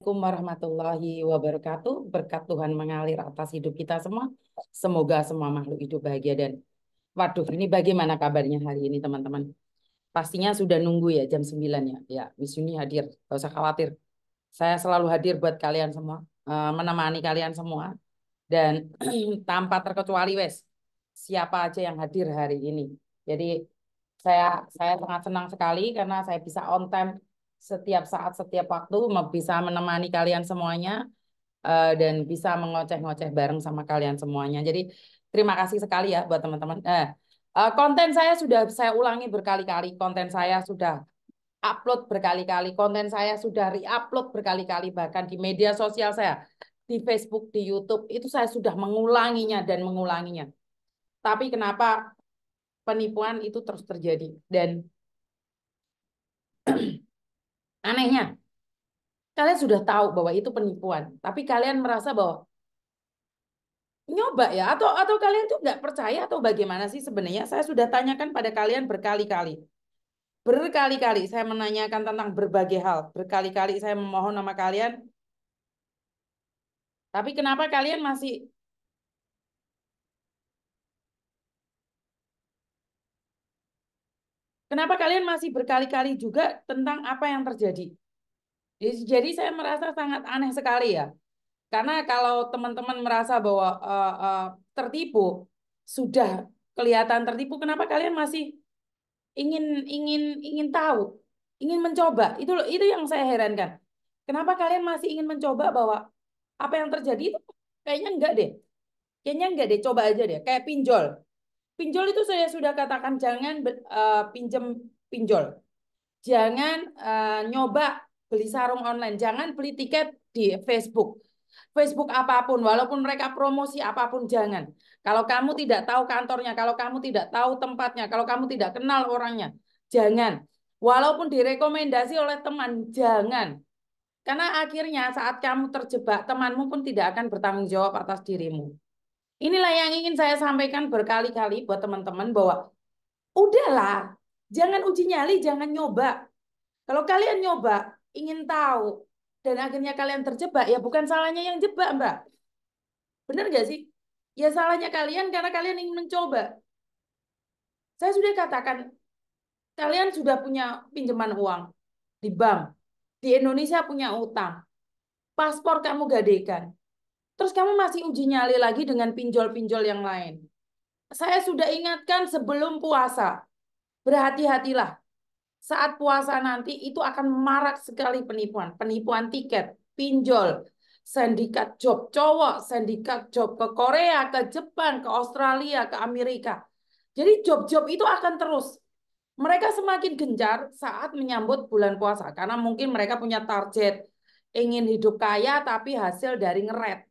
Assalamualaikum warahmatullahi wabarakatuh. Berkat Tuhan mengalir atas hidup kita semua. Semoga semua makhluk hidup bahagia dan waduh, ini bagaimana kabarnya hari ini teman-teman? Pastinya sudah nunggu ya jam 9 ya. Ya, Miss Yuni hadir. Gak usah khawatir. Saya selalu hadir buat kalian semua, menemani kalian semua dan tanpa terkecuali wes siapa aja yang hadir hari ini. Jadi saya sangat senang sekali karena saya bisa on time setiap saat, setiap waktu, bisa menemani kalian semuanya dan bisa mengoceh-ngoceh bareng sama kalian semuanya. Jadi terima kasih sekali ya buat teman-teman. Konten saya sudah saya ulangi berkali-kali, konten saya sudah upload berkali-kali, konten saya sudah re-upload berkali-kali, bahkan di media sosial saya, di Facebook, di YouTube, itu saya sudah mengulanginya dan mengulanginya. Tapi kenapa penipuan itu terus terjadi? Dan anehnya, kalian sudah tahu bahwa itu penipuan, tapi kalian merasa bahwa nyoba ya, atau kalian tuh nggak percaya atau bagaimana sih sebenarnya? Saya sudah tanyakan pada kalian berkali-kali. Berkali-kali saya menanyakan tentang berbagai hal. Berkali-kali saya memohon sama kalian. Tapi kenapa kalian masih Kenapa kalian masih berkali-kali juga tentang apa yang terjadi? Jadi saya merasa sangat aneh sekali ya. Karena kalau teman-teman merasa bahwa tertipu, sudah kelihatan tertipu, kenapa kalian masih ingin ingin ingin tahu, ingin mencoba? Itu yang saya herankan. Kenapa kalian masih ingin mencoba bahwa apa yang terjadi itu kayaknya enggak deh. Kayaknya enggak deh, coba aja deh. Kayak pinjol. Pinjol itu saya sudah katakan jangan pinjem pinjol. Jangan nyoba beli sarung online, jangan beli tiket di Facebook. Facebook apapun, walaupun mereka promosi apapun, jangan. Kalau kamu tidak tahu kantornya, kalau kamu tidak tahu tempatnya, kalau kamu tidak kenal orangnya, jangan. Walaupun direkomendasi oleh teman, jangan. Karena akhirnya saat kamu terjebak, temanmu pun tidak akan bertanggung jawab atas dirimu. Inilah yang ingin saya sampaikan berkali-kali buat teman-teman bahwa udahlah, jangan uji nyali, jangan nyoba. Kalau kalian nyoba, ingin tahu, dan akhirnya kalian terjebak, ya bukan salahnya yang jebak, Mbak. Benar nggak sih? Ya salahnya kalian karena kalian ingin mencoba. Saya sudah katakan, kalian sudah punya pinjaman uang di bank. Di Indonesia punya utang. Paspor kamu gadekan. Terus kamu masih uji nyali lagi dengan pinjol-pinjol yang lain. Saya sudah ingatkan sebelum puasa. Berhati-hatilah. Saat puasa nanti itu akan marak sekali penipuan. Penipuan tiket, pinjol, sindikat job cowok, sindikat job ke Korea, ke Jepang, ke Australia, ke Amerika. Jadi job-job itu akan terus. Mereka semakin gencar saat menyambut bulan puasa. Karena mungkin mereka punya target. Ingin hidup kaya tapi hasil dari ngeret.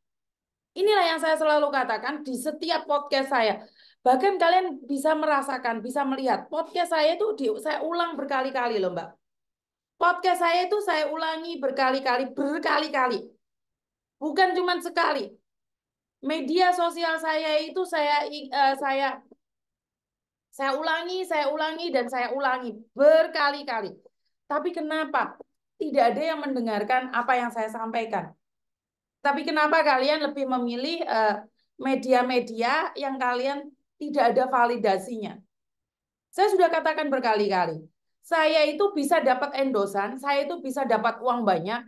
Inilah yang saya selalu katakan di setiap podcast saya. Bahkan kalian bisa merasakan, bisa melihat podcast saya itu saya ulang berkali-kali loh, Mbak. Podcast saya itu saya ulangi berkali-kali, berkali-kali. Bukan cuma sekali. Media sosial saya itu saya ulangi dan saya ulangi berkali-kali. Tapi kenapa tidak ada yang mendengarkan apa yang saya sampaikan? Tapi kenapa kalian lebih memilih media-media yang kalian tidak ada validasinya? Saya sudah katakan berkali-kali. Saya itu bisa dapat endosan, saya itu bisa dapat uang banyak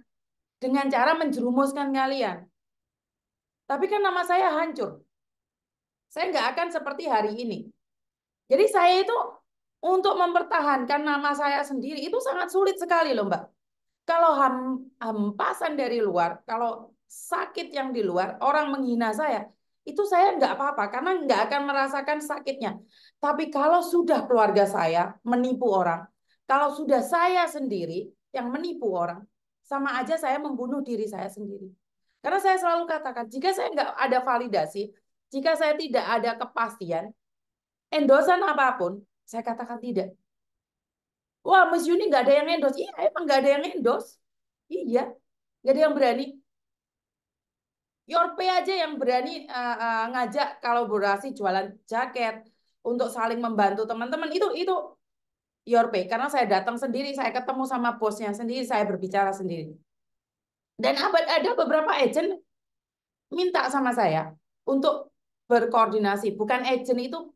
dengan cara menjerumuskan kalian. Tapi kan nama saya hancur. Saya nggak akan seperti hari ini. Jadi saya itu untuk mempertahankan nama saya sendiri itu sangat sulit sekali loh Mbak. Kalau hampasan dari luar, kalau sakit yang di luar, orang menghina itu saya nggak apa-apa karena nggak akan merasakan sakitnya. Tapi kalau sudah keluarga saya menipu orang, kalau sudah saya sendiri yang menipu orang, sama aja saya membunuh diri saya sendiri. Karena saya selalu katakan, jika saya nggak ada validasi, jika saya tidak ada kepastian, endosan apapun, saya katakan tidak. Wah, Mas Yuni nggak ada yang endorse. Iya, emang nggak ada yang endorse. Iya, nggak ada yang berani. Yorpe aja yang berani ngajak kolaborasi jualan jaket untuk saling membantu teman-teman itu Yorpe karena saya datang sendiri, saya ketemu sama bosnya sendiri, saya berbicara sendiri. Dan ada beberapa agent minta sama saya untuk berkoordinasi. Bukan agent itu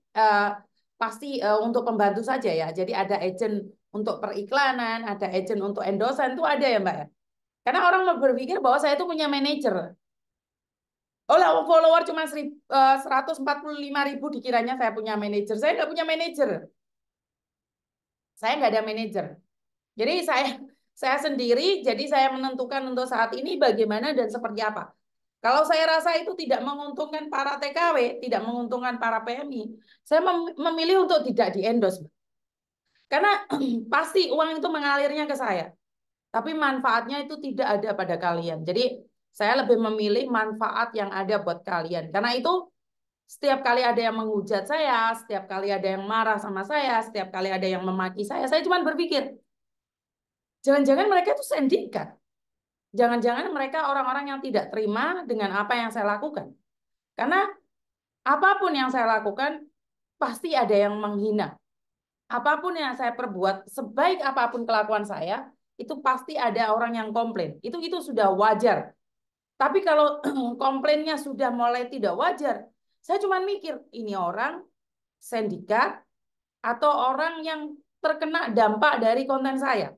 pasti untuk pembantu saja ya. Jadi ada agent untuk periklanan, ada agent untuk endorsan itu ada ya Mbak ya. Karena orang berpikir bahwa saya itu punya manajer. Oh lah, follower cuma 145.000 dikiranya saya punya manajer. Saya nggak punya manajer. Saya nggak ada manajer. Jadi saya sendiri, jadi saya menentukan untuk saat ini bagaimana dan seperti apa. Kalau saya rasa itu tidak menguntungkan para TKW, tidak menguntungkan para PMI, saya memilih untuk tidak di-endorse. Karena pasti uang itu mengalirnya ke saya. Tapi manfaatnya itu tidak ada pada kalian. Jadi saya lebih memilih manfaat yang ada buat kalian. Karena itu setiap kali ada yang menghujat saya, setiap kali ada yang marah sama saya, setiap kali ada yang memaki saya cuma berpikir, jangan-jangan mereka itu sindikat. Jangan-jangan mereka orang-orang yang tidak terima dengan apa yang saya lakukan. Karena apapun yang saya lakukan, pasti ada yang menghina. Apapun yang saya perbuat, sebaik apapun kelakuan saya, itu pasti ada orang yang komplain. Itu sudah wajar. Tapi kalau komplainnya sudah mulai tidak wajar, saya cuma mikir, ini orang sindikat atau orang yang terkena dampak dari konten saya.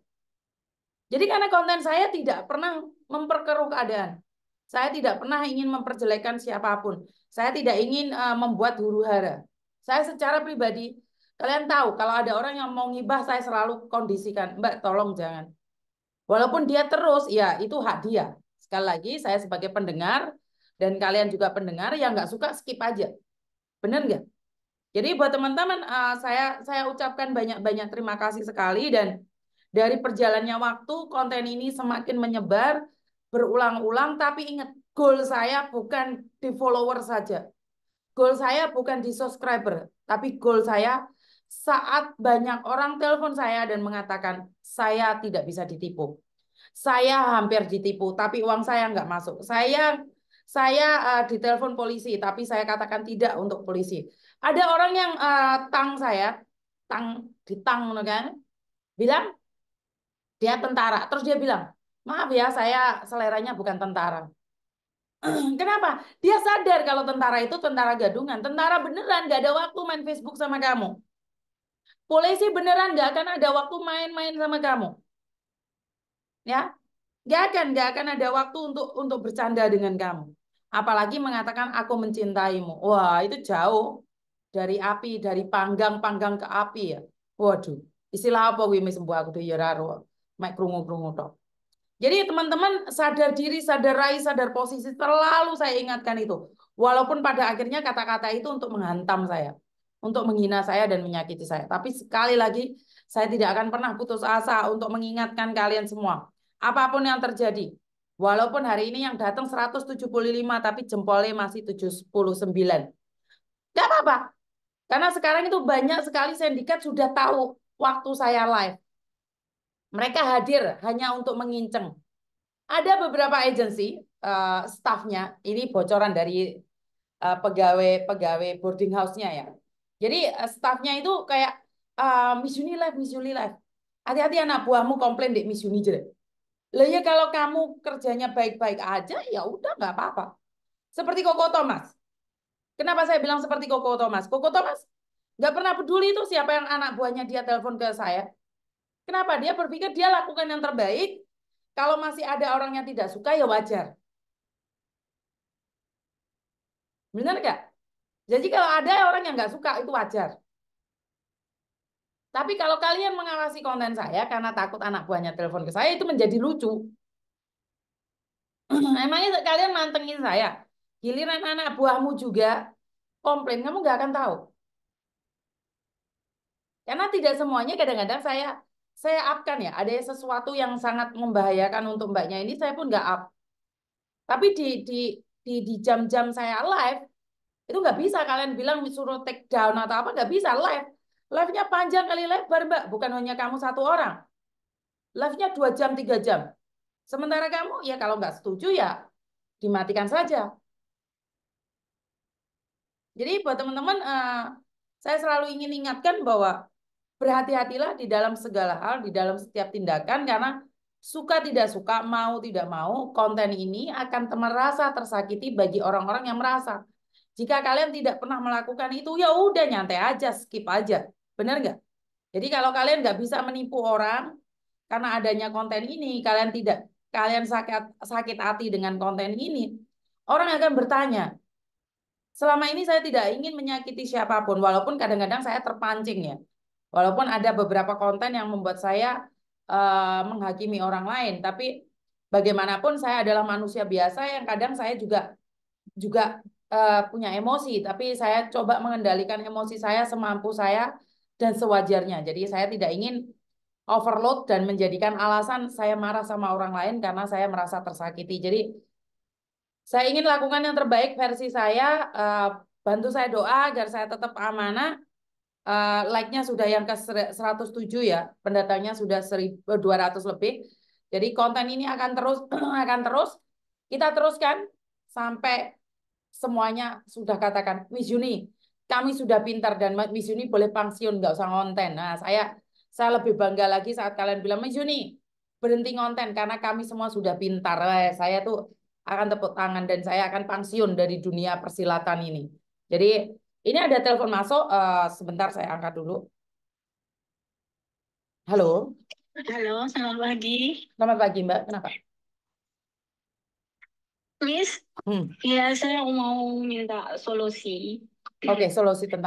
Jadi karena konten saya tidak pernah memperkeruh keadaan. Saya tidak pernah ingin memperjelekkan siapapun. Saya tidak ingin membuat huru-hara. Saya secara pribadi, kalian tahu kalau ada orang yang mau ngibah, saya selalu kondisikan, Mbak tolong jangan. Walaupun dia terus, ya itu hak dia. Sekali lagi, saya sebagai pendengar, dan kalian juga pendengar, yang nggak suka skip aja. Bener nggak? Jadi buat teman-teman, saya ucapkan banyak-banyak terima kasih sekali, dan dari perjalannya waktu, konten ini semakin menyebar, berulang-ulang, tapi ingat, goal saya bukan di follower saja. Goal saya bukan di subscriber, tapi goal saya saat banyak orang telepon saya dan mengatakan, saya tidak bisa ditipu. Saya hampir ditipu, tapi uang saya nggak masuk. Saya ditelepon polisi, tapi saya katakan tidak untuk polisi. Ada orang yang tang saya, ditang kan, bilang dia tentara. Terus dia bilang, maaf ya, saya seleranya bukan tentara. Kenapa? Dia sadar kalau tentara itu tentara gadungan. Tentara beneran nggak ada waktu main Facebook sama kamu. Polisi beneran nggak akan ada waktu main-main sama kamu. Ya, nggak akan ada waktu untuk bercanda dengan kamu. Apalagi mengatakan aku mencintaimu. Wah, itu jauh dari api, dari panggang ke api ya. Waduh, istilah apa gue sembuh aku tuh ya raro. Mek krungu-krungu tok. Jadi teman-teman sadar diri, sadar rai, sadar posisi, selalu saya ingatkan itu. Walaupun pada akhirnya kata-kata itu untuk menghantam saya, untuk menghina saya dan menyakiti saya. Tapi sekali lagi, saya tidak akan pernah putus asa untuk mengingatkan kalian semua. Apapun yang terjadi, walaupun hari ini yang datang 175, tapi jempolnya masih 79. Gak apa-apa, karena sekarang itu banyak sekali sindikat sudah tahu waktu saya live. Mereka hadir hanya untuk menginceng. Ada beberapa agensi staffnya, ini bocoran dari pegawai boarding house-nya ya. Jadi staffnya itu kayak Miss Uni Live, Miss Uni Live. Hati-hati anak buahmu komplain di Miss Uni jelek. Lah ya kalau kamu kerjanya baik-baik aja, ya udah nggak apa-apa. Seperti Koko Thomas. Kenapa saya bilang seperti Koko Thomas? Koko Thomas nggak pernah peduli itu siapa yang anak buahnya dia telepon ke saya. Kenapa? Dia berpikir dia lakukan yang terbaik. Kalau masih ada orang yang tidak suka, ya wajar. Benar nggak? Jadi kalau ada orang yang nggak suka, itu wajar. Tapi kalau kalian mengawasi konten saya karena takut anak buahnya telepon ke saya, itu menjadi lucu. Emangnya kalian mantengin saya? Giliran anak buahmu juga komplain, kamu nggak akan tahu. Karena tidak semuanya kadang-kadang saya up-kan ya. Ada sesuatu yang sangat membahayakan untuk mbaknya ini, saya pun nggak up. Tapi di jam-jam saya live, itu nggak bisa kalian bilang suruh take down atau apa, nggak bisa live. Live-nya panjang kali lebar, Mbak. Bukan hanya kamu satu orang. Live-nya 2 jam, 3 jam. Sementara kamu, ya kalau nggak setuju ya dimatikan saja. Jadi buat teman-teman, saya selalu ingin ingatkan bahwa berhati-hatilah di dalam segala hal, di dalam setiap tindakan, karena suka tidak suka, mau tidak mau, konten ini akan merasa tersakiti bagi orang-orang yang merasa. Jika kalian tidak pernah melakukan itu, ya udah nyantai aja, skip aja. Benar nggak? Jadi kalau kalian nggak bisa menipu orang karena adanya konten ini, kalian sakit sakit hati dengan konten ini, orang akan bertanya, selama ini saya tidak ingin menyakiti siapapun, walaupun kadang-kadang saya terpancing ya. Walaupun ada beberapa konten yang membuat saya menghakimi orang lain, tapi bagaimanapun saya adalah manusia biasa yang kadang saya juga juga punya emosi, tapi saya coba mengendalikan emosi saya semampu saya dan sewajarnya. Jadi saya tidak ingin overload dan menjadikan alasan saya marah sama orang lain karena saya merasa tersakiti. Jadi saya ingin lakukan yang terbaik versi saya. Bantu saya doa agar saya tetap amanah. Like-nya sudah yang ke 107 ya, pendatangnya sudah 1.200 lebih. Jadi konten ini akan terus akan terus kita teruskan sampai semuanya sudah katakan Miss Yuni, kami sudah pintar dan Miss Yuni boleh pensiun nggak usah ngonten. Nah, saya lebih bangga lagi saat kalian bilang Miss Yuni berhenti ngonten karena kami semua sudah pintar. Saya tuh akan tepuk tangan dan saya akan pensiun dari dunia persilatan ini. Jadi ini ada telepon masuk, sebentar saya angkat dulu. Halo, Halo, selamat pagi. selamat pagi Mbak. Kenapa? Miss, Hmm. ya saya mau minta solusi. Oke, solusi tentang